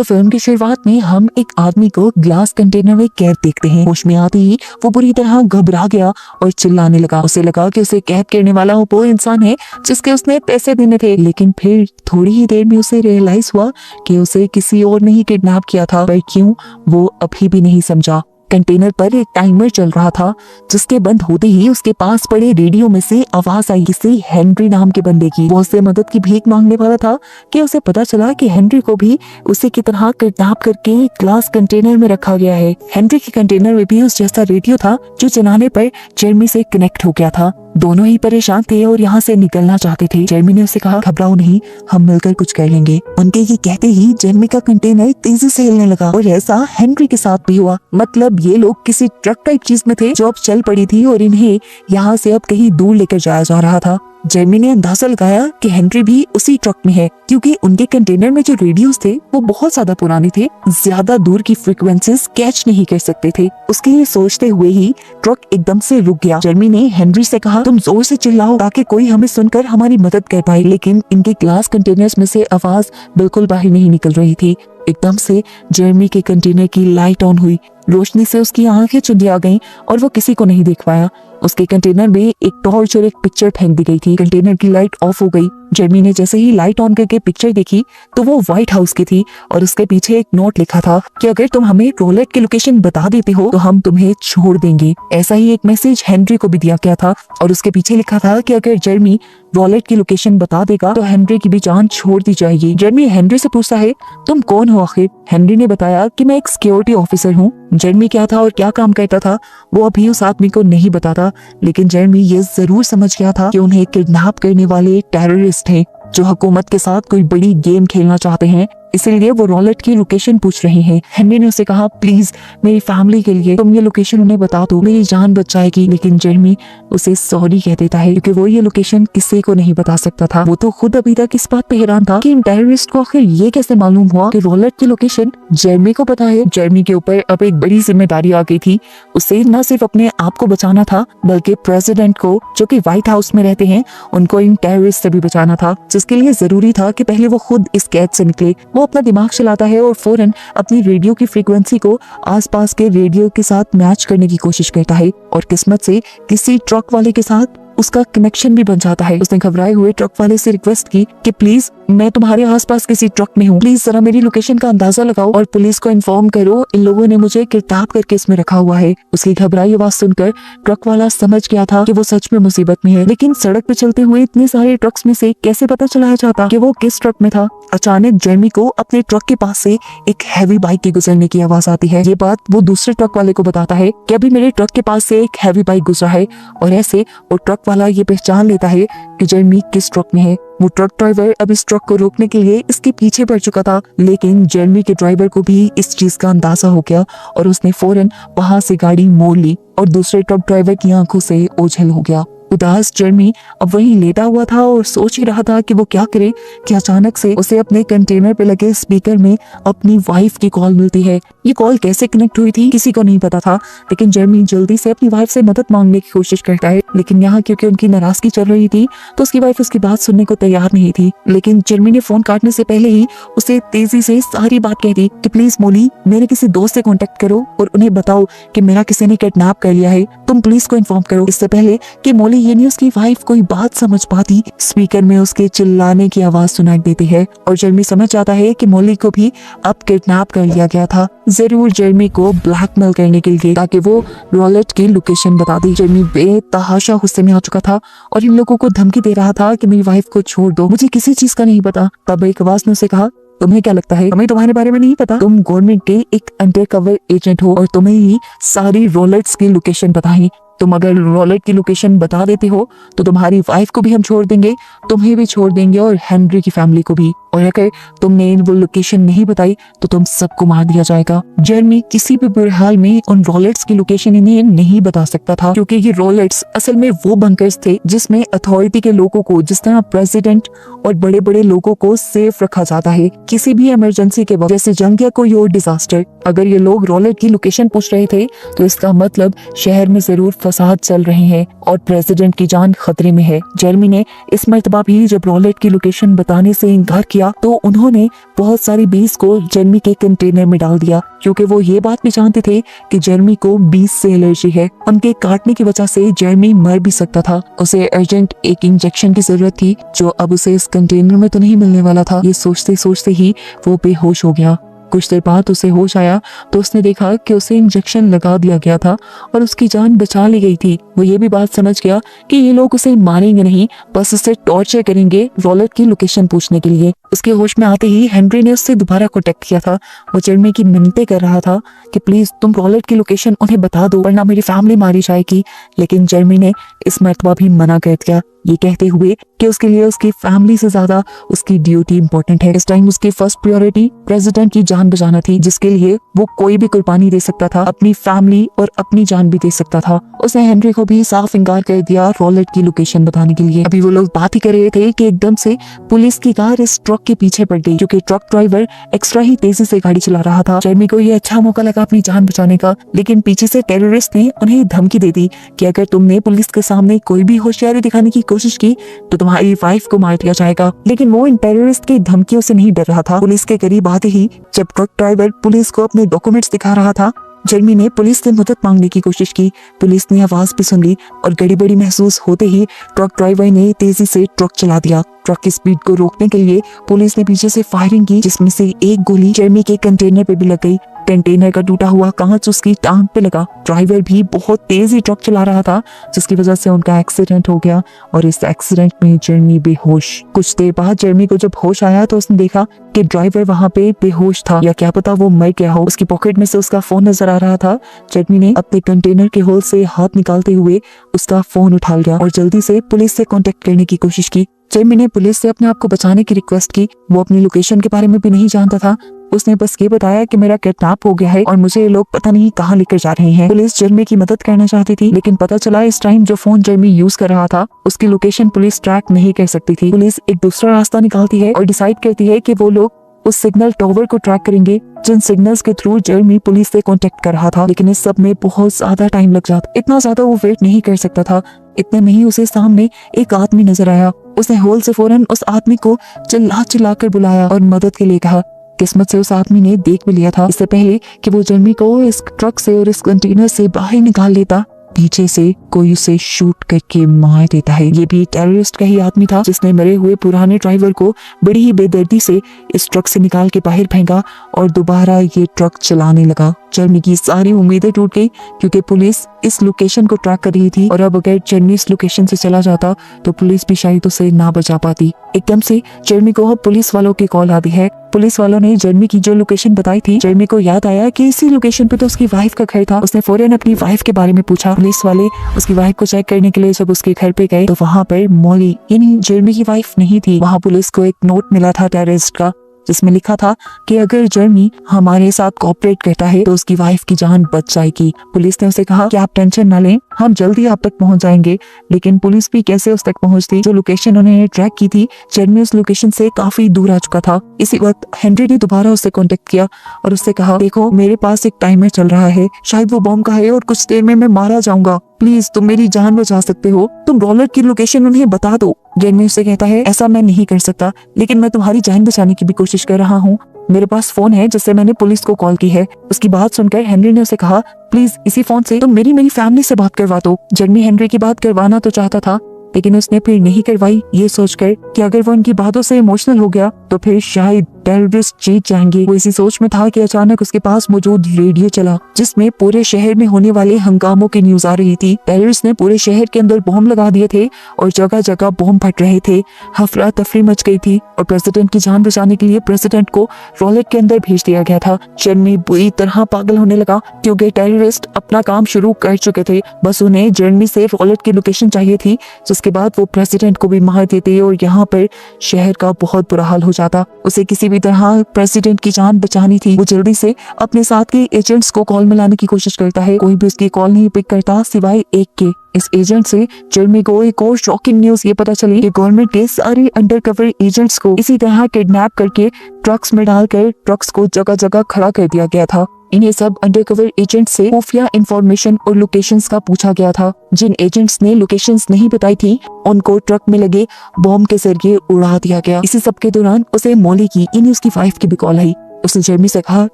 तो फिल्म की शुरुआत में हम एक आदमी को ग्लास कंटेनर में कैद देखते हैं। होश में आते ही वो बुरी तरह घबरा गया और चिल्लाने लगा। उसे लगा कि उसे कैद करने वाला वो इंसान है जिसके उसने पैसे देने थे, लेकिन फिर थोड़ी ही देर में उसे रियलाइज हुआ कि उसे किसी और ने ही किडनैप किया था, पर क्यों वो अभी भी नहीं समझा। कंटेनर पर एक टाइमर चल रहा था जिसके बंद होते ही उसके पास पड़े रेडियो में से आवाज आई, किसी हेनरी नाम के बंदे की। वो उससे मदद की भीख मांगने वाला था कि उसे पता चला कि हेनरी को भी उसे की तरह किडनैप करके ग्लास कंटेनर में रखा गया है। हेनरी के कंटेनर में भी उस जैसा रेडियो था जो चलाने पर जेरमी से कनेक्ट हो गया था। दोनों ही परेशान थे और यहाँ से निकलना चाहते थे। जेरमी ने उसे कहा, घबराओ नहीं, हम मिलकर कुछ कर लेंगे। उनके ये कहते ही जेरमी का कंटेनर तेजी से हिलने लगा और ऐसा हेनरी के साथ भी हुआ। मतलब ये लोग किसी ट्रक टाइप चीज में थे जो अब चल पड़ी थी और इन्हें यहाँ से अब कहीं दूर लेकर जाया जा रहा था। जेरमी ने अंदाजा लगाया कि हेनरी भी उसी ट्रक में है, क्योंकि उनके कंटेनर में जो रेडियोस थे वो बहुत ज्यादा पुराने थे, ज्यादा दूर की फ्रीक्वेंसीज कैच नहीं कर सकते थे। उसके ये सोचते हुए ही ट्रक एकदम से रुक गया। जेरमी ने हेनरी से कहा, तुम जोर से चिल्लाओ ताकि कोई हमें सुनकर हमारी मदद कर पाए, लेकिन इनके ग्लास कंटेनर्स में से आवाज बिल्कुल बाहर नहीं निकल रही थी। एकदम से जेरमी के कंटेनर की लाइट ऑन हुई। रोशनी से उसकी आंखें चुंधिया गईं और वो किसी को नहीं देख पाया। उसके कंटेनर में एक टॉर्च और एक पिक्चर फेंक दी गई थी। कंटेनर की लाइट ऑफ हो गई। जेरमी ने जैसे ही लाइट ऑन करके पिक्चर देखी तो वो व्हाइट हाउस की थी और उसके पीछे एक नोट लिखा था कि अगर तुम हमें रोलेट की लोकेशन बता देते हो तो हम तुम्हें छोड़ देंगे। ऐसा ही एक मैसेज हेनरी को भी दिया गया था और उसके पीछे लिखा था कि अगर जेरमी रोलेट की लोकेशन बता देगा तो हेनरी की भी जान छोड़ दी जाएगी। जेरमी हेनरी से पूछता है, तुम कौन हो आखिर? हेनरी ने बताया कि मैं एक सिक्योरिटी ऑफिसर हूँ। जेरमी क्या था और क्या काम करता था वो अभी उस आदमी को नहीं बताता, लेकिन जेरमी ये जरूर समझ गया था कि उन्हें किडनैप करने वाले टेररिस्ट हैं जो हुकूमत के साथ कोई बड़ी गेम खेलना चाहते हैं, इसलिए वो रोलेट की लोकेशन पूछ रहे हैं। हेनरी ने उसे कहा, प्लीज मेरी फैमिली के लिए तुम ये लोकेशन उन्हें बता दो, मेरी जान बच जाएगी। लेकिन जेरमी उसे सॉरी कह देता है क्योंकि वो ये लोकेशन किसी को नहीं बता सकता था। वो तो खुद अभी तक इस बात पे हैरान था कि इन टेररिस्ट को आखिर ये कैसे मालूम हुआ कि रोलेट की लोकेशन जेरमी को पता है। जेरमी के ऊपर अब एक बड़ी जिम्मेदारी आ गई थी। उसे न सिर्फ अपने आप को बचाना था बल्कि प्रेसिडेंट को, जो कि व्हाइट हाउस में रहते हैं, उनको इन टेररिस्ट से भी बचाना था, जिसके लिए जरूरी था कि पहले वो खुद इस कैद से निकले। वो अपना दिमाग चलाता है और फौरन अपनी रेडियो की फ्रीक्वेंसी को आसपास के रेडियो के साथ मैच करने की कोशिश करता है और किस्मत से किसी ट्रक वाले के साथ उसका कनेक्शन भी बन जाता है। उसने घबराए हुए ट्रक वाले से रिक्वेस्ट की कि प्लीज मैं तुम्हारे आसपास किसी ट्रक में हूँ, प्लीज जरा मेरी लोकेशन का अंदाजा लगाओ और पुलिस को इन्फॉर्म करो, इन लोगों ने मुझे किडनैप करके इसमें रखा हुआ है। उसकी घबराई आवाज सुनकर ट्रक वाला समझ गया था कि वो सच में मुसीबत में है, लेकिन सड़क पे चलते हुए इतने सारे ट्रक्स में से कैसे पता चलाया जाता कि वो किस ट्रक में था। अचानक जेरमी को अपने ट्रक के पास से एक हैवी बाइक के गुजरने की आवाज आती है। ये बात वो दूसरे ट्रक वाले को बताता है कि अभी मेरे ट्रक के पास से एक हैवी बाइक गुजरा है और ऐसे वो ट्रक वाला ये पहचान लेता है कि जेरमी किस ट्रक में है। वो ट्रक ड्राइवर अब इस ट्रक को रोकने के लिए इसके पीछे पड़ चुका था, लेकिन जेरमी के ड्राइवर को भी इस चीज का अंदाजा हो गया और उसने फौरन वहां से गाड़ी मोड़ ली और दूसरे ट्रक ड्राइवर की आंखों से ओझल हो गया। उदास जेरमी अब वहीं लेटा हुआ था और सोच ही रहा था कि वो क्या करे कि अचानक से उसे अपने कंटेनर पे लगे स्पीकर में अपनी वाइफ की कॉल मिलती है। ये कॉल कैसे कनेक्ट हुई थी किसी को नहीं पता था, लेकिन जेरमी जल्दी से अपनी वाइफ से मदद मांगने की कोशिश करता है, लेकिन यहाँ क्योंकि उनकी नाराजगी चल रही थी तो उसकी वाइफ उसकी बात सुनने को तैयार नहीं थी। लेकिन जेरमी ने फोन काटने से पहले ही उसे तेजी से सारी बात कह दी कि प्लीज मोली, मेरे किसी दोस्त से कॉन्टेक्ट करो और उन्हें बताओ कि मेरा किसी ने किडनैप कर लिया है, तुम पुलिस को इन्फॉर्म करो। इससे पहले कि मोली यानी उसकी वाइफ कोई बात समझ पाती, स्पीकर में उसके चिल्लाने की आवाज सुनाई देती है और जेरमी समझ जाता है कि मोली को भी अब किडनैप कर लिया गया था, जरूर जेरमी को ब्लैकमेल करने के लिए ताकि वो रोलेट की लोकेशन बता दी। जेरमी बेतहाशा गुस्से में आ चुका था और इन लोगों को धमकी दे रहा था कि मेरी वाइफ को छोड़ दो, मुझे किसी चीज का नहीं पता। तब एक आवाज ने उसे कहा, तुम्हें क्या लगता है हमें तुम्हारे बारे में नहीं पता? तुम गवर्नमेंट के एक अंडरकवर एजेंट हो और तुम्हें ही सारी रोलेट्स की लोकेशन पता है। तुम अगर रोलेट की लोकेशन बता देते हो तो तुम्हारी वाइफ को भी हम छोड़ देंगे, तुम्हें भी छोड़ देंगे और हेनरी की फैमिली को भी, और अगर तुमने वो लोकेशन नहीं बताई तो तुम सबको मार दिया जाएगा। जेरमी किसी भी बुरे हाल में उन रोलेट्स की लोकेशन इन्हें नहीं बता सकता था, क्योंकि ये रोलेट्स असल में वो बंकर्स थे जिसमें अथॉरिटी के लोगों को, जिस तरह प्रेसिडेंट और बड़े बड़े लोगों को सेफ रखा जाता है किसी भी इमरजेंसी के वक्त, जैसे जंग या कोई और डिजास्टर। अगर ये लोग रोलेट की लोकेशन पूछ रहे थे तो इसका मतलब शहर में जरूर फसाद चल रहे हैं और प्रेसिडेंट की जान खतरे में है। जेरमी ने इस मर्तबा भी जब रोलेट की लोकेशन बताने से इनकार किया किया तो उन्होंने बहुत सारी बीज को जेरमी के कंटेनर में डाल दिया, क्योंकि वो ये बात भी जानते थे कि जेरमी को बीज से एलर्जी है। उनके काटने की वजह से जेरमी मर भी सकता था। उसे अर्जेंट एक इंजेक्शन की जरूरत थी, जो अब उसे इस कंटेनर में तो नहीं मिलने वाला था। ये सोचते सोचते ही वो बेहोश हो गया। कुछ देर बाद उसे होश आया तो उसने देखा कि उसे इंजेक्शन लगा दिया गया था और उसकी जान बचा ली गई थी। वो ये भी बात समझ गया कि ये लोग उसे मारेंगे नहीं, बस उसे टॉर्चर करेंगे रॉलेट की लोकेशन पूछने के लिए। उसके होश में आते ही हेनरी ने उससे दोबारा कॉन्टेक्ट किया था। वो जेरमी की मिन्नतें कर रहा था कि प्लीज तुम रॉलेट की लोकेशन उन्हें बता दो, वरना मेरी फैमिली मारी जाएगी। लेकिन जेरमी ने इस मर्तबा भी मना कर दिया, ये कहते हुए कि उसके लिए उसकी फैमिली से ज्यादा उसकी ड्यूटी इंपॉर्टेंट है। इस टाइम उसकी फर्स्ट प्रायोरिटी प्रेसिडेंट की जान बचाना थी, जिसके लिए वो कोई भी कुर्बानी दे सकता था, अपनी फैमिली और अपनी जान भी दे सकता था। उसने हेनरी को भी साफ इनकार कर दिया रॉलेट की लोकेशन बताने के लिए। अभी वो लोग बात ही कर रहे थे कि एकदम से पुलिस की कार इस ट्रक के पीछे पड़ गई, क्योंकि ट्रक ड्राइवर एक्स्ट्रा ही तेजी से गाड़ी चला रहा था। जेरमी को ये अच्छा मौका लगा अपनी जान बचाने का, लेकिन पीछे से टेररिस्ट ने उन्हें धमकी दे दी कि अगर तुमने पुलिस के सामने कोई भी होशियारी दिखाने की कोशिश की तो तुम्हारी वाइफ को मार दिया जाएगा। लेकिन वो इन टेररिस्ट की धमकियों से नहीं डर रहा था। पुलिस के करीब आते ही जब ट्रक ड्राइवर पुलिस को अपने डॉक्यूमेंट्स दिखा रहा था, जेरमी ने पुलिस से मदद मांगने की कोशिश की। पुलिस ने आवाज भी सुन ली और गड़बड़ी महसूस होते ही ट्रक ड्राइवर ने तेजी से ट्रक चला दिया। ट्रक की स्पीड को रोकने के लिए पुलिस ने पीछे से फायरिंग की, जिसमें से एक गोली जेरमी के कंटेनर पे भी लग गई। कंटेनर का टूटा हुआ कांच उसकी टांग पे लगा। ड्राइवर भी बहुत तेजी ट्रक चला रहा था, जिसकी वजह से उनका एक्सीडेंट हो गया और इस एक्सीडेंट में जेरमी बेहोश। कुछ देर बाद जेरमी को जब होश आया तो उसने देखा कि ड्राइवर वहाँ पे बेहोश था, या क्या पता वो मर गया हो। उसकी पॉकेट में से उसका फोन नजर आ रहा था। जेरमी ने अपने कंटेनर के होल से हाथ निकालते हुए उसका फोन उठा लिया और जल्दी से पुलिस से कांटेक्ट करने की कोशिश की। जेरमी ने पुलिस से अपने आप को बचाने की रिक्वेस्ट की। वो अपनी लोकेशन के बारे में भी नहीं जानता था। उसने बस ये बताया कि मेरा किडनैप हो गया है और मुझे ये लोग पता नहीं कहाँ लेकर जा रहे हैं। पुलिस जेरमी की मदद करना चाहती थी, लेकिन पता चला इस टाइम जो फोन जेरमी यूज कर रहा था उसकी लोकेशन पुलिस ट्रैक नहीं कर सकती थी। पुलिस एक दूसरा रास्ता निकालती है और डिसाइड करती है कि वो लोग उस सिग्नल टावर को ट्रैक करेंगे जिन सिग्नल्स के थ्रू जेरमी पुलिस से कांटेक्ट कर रहा था। लेकिन इस सब में बहुत ज्यादा टाइम लग जाता, इतना ज्यादा वो वेट नहीं कर सकता था। इतने में ही उसे सामने एक आदमी नजर आया। उसने होल से फौरन उस आदमी को चिल्ला चिल्ला कर बुलाया और मदद के लिए कहा। किस्मत से उस आदमी ने देख भी लिया था इससे पहले कि वो जेरमी को इस ट्रक से और इस कंटेनर से बाहर निकाल लेता, पीछे से कोई उसे शूट करके मार देता है। ये भी टेररिस्ट का ही आदमी था जिसने मरे हुए पुराने ड्राइवर को बड़ी ही बेदर्दी से इस ट्रक से निकाल के बाहर फेंका और दोबारा ये ट्रक चलाने लगा। जेरमी की सारी उम्मीदें टूट गई, क्योंकि पुलिस इस लोकेशन को ट्रैक कर रही थी और अब अगर जेरमी इस लोकेशन से चला जाता तो पुलिस भी शायद उसे ना बचा पाती। एकदम से जेरमी को पुलिस वालों की कॉल आती है। पुलिस वालों ने जेरमी की जो लोकेशन बताई थी, जेरमी को याद आया कि इसी लोकेशन पे तो उसकी वाइफ का घर था। उसने फौरन अपनी वाइफ के बारे में पूछा। पुलिस वाले उसकी वाइफ को चेक करने के लिए जब उसके घर पे गए तो वहाँ पर मॉली यानी जेरमी की वाइफ नहीं थी। वहाँ पुलिस को एक नोट मिला था टेररिस्ट का, जिसमें लिखा था कि अगर जेरमी हमारे साथ कोऑपरेट करता है तो उसकी वाइफ की जान बच जाएगी। पुलिस ने उसे कहा कि आप टेंशन ना लें, हम जल्दी आप तक पहुंच जाएंगे। लेकिन पुलिस भी कैसे उस तक पहुंचती? जो लोकेशन उन्होंने ट्रैक की थी, जेरमी उस लोकेशन से काफी दूर आ चुका था। इसी वक्त हेनरी ने दोबारा उससे कांटेक्ट किया और उससे कहा, देखो मेरे पास एक टाइमर चल रहा है, शायद वो बॉम्ब का है और कुछ देर में मैं मारा जाऊंगा, प्लीज तुम मेरी जान बचा सकते हो, तुम रॉलेट की लोकेशन उन्हें बता दो। जेरमी उससे कहता है, ऐसा मैं नहीं कर सकता, लेकिन मैं तुम्हारी जान बचाने की भी कोशिश कर रहा हूँ। मेरे पास फोन है जिससे मैंने पुलिस को कॉल की है। उसकी बात सुनकर हेनरी ने उसे कहा, प्लीज इसी फोन से तुम मेरी फैमिली से बात करवा दो। जेरमी हेनरी की बात करवाना तो चाहता था, लेकिन उसने फिर नहीं करवाई, ये सोचकर कि अगर वो उनकी बातों से इमोशनल हो गया तो फिर शायद टेररिस्ट जीत जाएंगे। वो इसी सोच में था कि अचानक उसके पास मौजूद रेडियो चला, जिसमें पूरे शहर में होने वाले हंगामों की न्यूज आ रही थी। टेररिस्ट ने पूरे शहर के अंदर बॉम्ब लगा दिए थे और जगह जगह बॉम्ब फट रहे थे। अफरा तफरी मच गई थी और प्रेसिडेंट की जान बचाने के लिए प्रेसिडेंट को रॉलेट के अंदर भेज दिया गया था। जेरमी बुरी तरह पागल होने लगा, क्योंकि टेररिस्ट अपना काम शुरू कर चुके थे। बस उन्हें जेरमी से रॉलेट की लोकेशन चाहिए थी, जिसके बाद वो प्रेसिडेंट को भी मार देते और यहाँ पर शहर का बहुत बुरा हाल हो जाता। उसे किसी भी तरह प्रेसिडेंट की जान बचानी थी। वो जल्दी से अपने साथ के एजेंट्स को कॉल मिलाने की कोशिश करता है, कोई भी उसकी कॉल नहीं पिक करता सिवाय एक के। इस एजेंट से जेरमी को एक और शॉकिंग न्यूज ये पता चली कि गवर्नमेंट के सारे अंडरकवर एजेंट्स को इसी तरह किडनैप करके ट्रक्स में डालकर ट्रक्स को जगह जगह खड़ा कर दिया गया था। इन्हें सब अंडरकवर एजेंट से खुफिया इंफॉर्मेशन और लोकेशंस का पूछा गया था। जिन एजेंट्स ने लोकेशंस नहीं बताई थी उनको ट्रक में लगे बॉम्ब के जरिए उड़ा दिया गया। इसी सब के दौरान उसे मॉली की यानी उसकी वाइफ की भी कॉल आई। उसने जेरमी से कहा,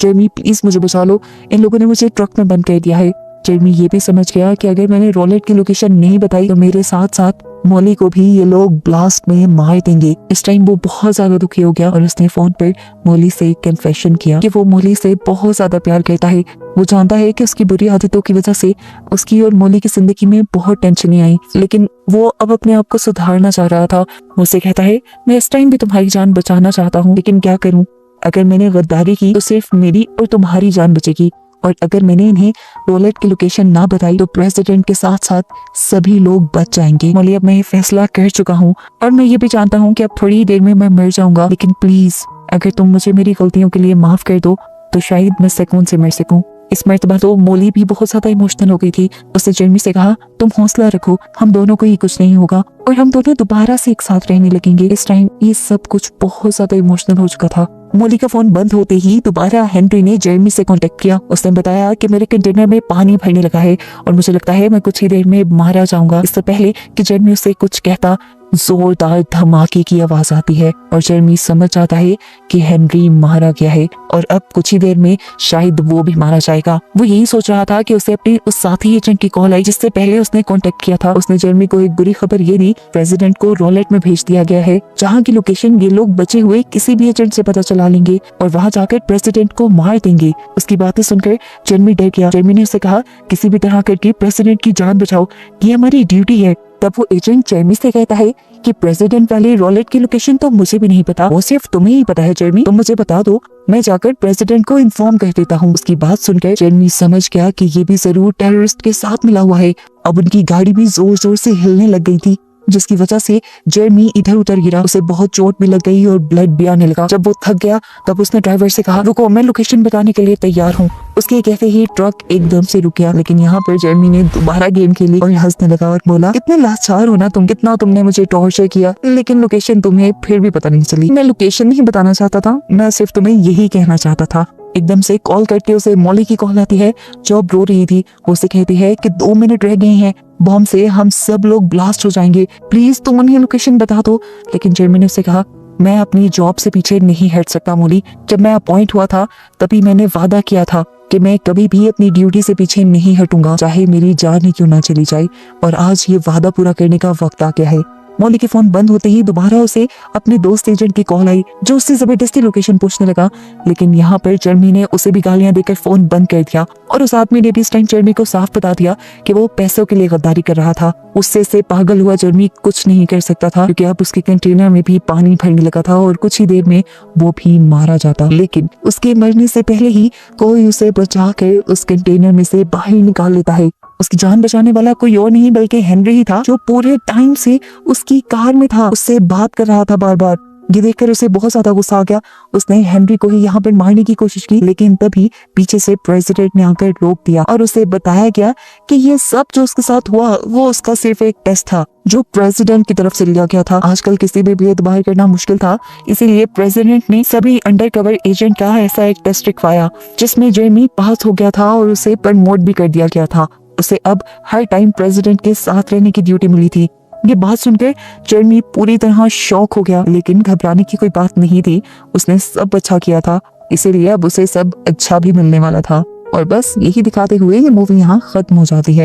जेरमी प्लीज मुझे बचा लो, इन लोगों ने मुझे ट्रक में बंद कर दिया है। जेरमी ये भी समझ गया कि अगर मैंने रॉलेट की लोकेशन नहीं बताई तो मेरे साथ साथ मॉली को भी ये लोग ब्लास्ट में मार देंगे। इस टाइम वो बहुत ज्यादा दुखी हो गया और उसने फोन पर मॉली से कन्फेशन किया कि वो मॉली से बहुत ज्यादा प्यार करता है। वो जानता है कि उसकी बुरी आदतों की वजह से उसकी और मॉली की जिंदगी में बहुत टेंशनें आई, लेकिन वो अब अपने आप को सुधारना चाह रहा था। मुझसे कहता है, मैं इस टाइम भी तुम्हारी जान बचाना चाहता हूँ, लेकिन क्या करूँ? अगर मैंने गद्दारी की तो सिर्फ मेरी और तुम्हारी जान बचेगी, और अगर मैंने इन्हें रॉलेट की लोकेशन ना बताई तो प्रेसिडेंट के साथ साथ सभी लोग बच जाएंगे। मॉली, अब मैं ये फैसला कर चुका हूँ और मैं ये भी जानता हूँ कि अब थोड़ी ही देर में मैं मर जाऊंगा, लेकिन प्लीज अगर तुम मुझे मेरी गलतियों के लिए माफ कर दो तो शायद मैं सुकून से मर सकूं। इस मर्तबा तो मॉली भी बहुत ज्यादा इमोशनल हो गई थी। उसने जेरमी से कहा, तुम हौसला रखो, हम दोनों को ही कुछ नहीं होगा और हम दोनों दोबारा से एक साथ रहने लगेंगे। इस टाइम ये सब कुछ बहुत ज्यादा इमोशनल हो चुका था। मॉली का फोन बंद होते ही दोबारा हेनरी ने जेरमी से कांटेक्ट किया। उसने बताया कि मेरे कंटेनर में पानी भरने लगा है और मुझे लगता है मैं कुछ ही देर में मारा जाऊंगा। इससे पहले कि जेरमी उससे कुछ कहता, जोरदार धमाके की आवाज आती है और जेरमी समझ जाता है कि हेनरी मारा गया है और अब कुछ ही देर में शायद वो भी मारा जाएगा। वो यही सोच रहा था कि उसे अपने उस साथी एजेंट की कॉल आई जिससे पहले उसने कांटेक्ट किया था। उसने जेरमी को एक बुरी खबर ये दी, प्रेसिडेंट को रॉलेट में भेज दिया गया है, जहाँ की लोकेशन ये लोग बचे हुए किसी भी एजेंट से पता चला लेंगे और वहाँ जाकर प्रेसिडेंट को मार देंगे। उसकी बातें सुनकर जेरमी डर गया। जेरमी ने उसे कहा, किसी भी तरह करके प्रेसिडेंट की जान बचाओ, ये हमारी ड्यूटी है। तब वो एजेंट जेरमी से कहता है कि प्रेसिडेंट वाले रॉलेट की लोकेशन तो मुझे भी नहीं पता, वो सिर्फ तुम्हें ही पता है जेरमी, तुम मुझे बता दो, मैं जाकर प्रेसिडेंट को इन्फॉर्म कर देता हूँ। उसकी बात सुनकर जेरमी समझ गया कि ये भी जरूर टेररिस्ट के साथ मिला हुआ है। अब उनकी गाड़ी भी जोर जोर से हिलने लग गई थी, जिसकी वजह से जेरमी इधर उधर गिरा। उसे बहुत चोट भी लग गई और ब्लड भी आने लगा। जब वो थक गया तब उसने ड्राइवर से कहा, रुको, मैं लोकेशन बताने के लिए तैयार हूँ। उसके कहते ही ट्रक एकदम से रुक गया, लेकिन यहाँ पर जेरमी ने दोबारा गेम खेली और हंसने लगा और बोला, कितने लाचार हो ना तुम, कितना तुमने मुझे टॉर्चर किया, लेकिन लोकेशन तुम्हें फिर भी पता नहीं चली। मैं लोकेशन नहीं बताना चाहता था, मैं सिर्फ तुम्हें यही कहना चाहता था। एकदम से कॉल करके उसे मॉली की कॉल आती है जो अब रो रही थी। वो उसे कहती है कि 2 मिनट रह गए हैं, बॉम्ब से हम सब लोग ब्लास्ट हो जाएंगे, प्लीज तुम उन्हें लोकेशन बता दो। लेकिन जेरमी ने उसे कहा, मैं अपनी जॉब से पीछे नहीं हट सकता मॉली, जब मैं अपॉइंट हुआ था तभी मैंने वादा किया था कि मैं कभी भी अपनी ड्यूटी से पीछे नहीं हटूंगा, चाहे मेरी जान ही क्यों ना चली जाए, और आज ये वादा पूरा करने का वक्त आ गया है। मॉली के फोन बंद होते ही दोबारा उसे अपने दोस्त एजेंट की कॉल आई जो उससे जबरदस्ती लोकेशन पूछने लगा, लेकिन यहाँ पर जेरमी ने उसे भी गालियां देकर फोन बंद कर दिया और उस आदमी ने भी इस टाइम जेरमी को साफ बता दिया कि वो पैसों के लिए गद्दारी कर रहा था। उससे से पागल हुआ जेरमी कुछ नहीं कर सकता था क्योंकि अब उसके कंटेनर में भी पानी भरने लगा था और कुछ ही देर में वो भी मारा जाता। लेकिन उसके मरने से पहले ही कोई उसे बचा कर उस कंटेनर में से बाहर निकाल लेता है। उसकी जान बचाने वाला कोई और नहीं बल्कि हेनरी ही था, जो पूरे टाइम से उसकी कार में था, उससे बात कर रहा था बार बार। ये देखकर उसे बहुत ज्यादा गुस्सा आ गया। उसने हेनरी को ही यहाँ पर मारने की कोशिश की, लेकिन तभी पीछे से प्रेसिडेंट ने आकर रोक दिया और उसे बताया गया कि ये सब जो उसके साथ हुआ वो उसका सिर्फ एक टेस्ट था जो प्रेसिडेंट की तरफ से लिया गया था। आजकल किसी भी भेदभाव करना मुश्किल था, इसीलिए प्रेसिडेंट ने सभी अंडरकवर एजेंट का ऐसा एक टेस्ट रखवाया जिसमें जेरमी पास हो गया था और उसे प्रमोट भी कर दिया गया था। उसे अब हर टाइम प्रेसिडेंट के साथ रहने की ड्यूटी मिली थी। ये बात सुनकर जेरमी पूरी तरह शॉक हो गया, लेकिन घबराने की कोई बात नहीं थी। उसने सब अच्छा किया था, इसीलिए अब उसे सब अच्छा भी मिलने वाला था। और बस यही दिखाते हुए ये मूवी यहाँ खत्म हो जाती है।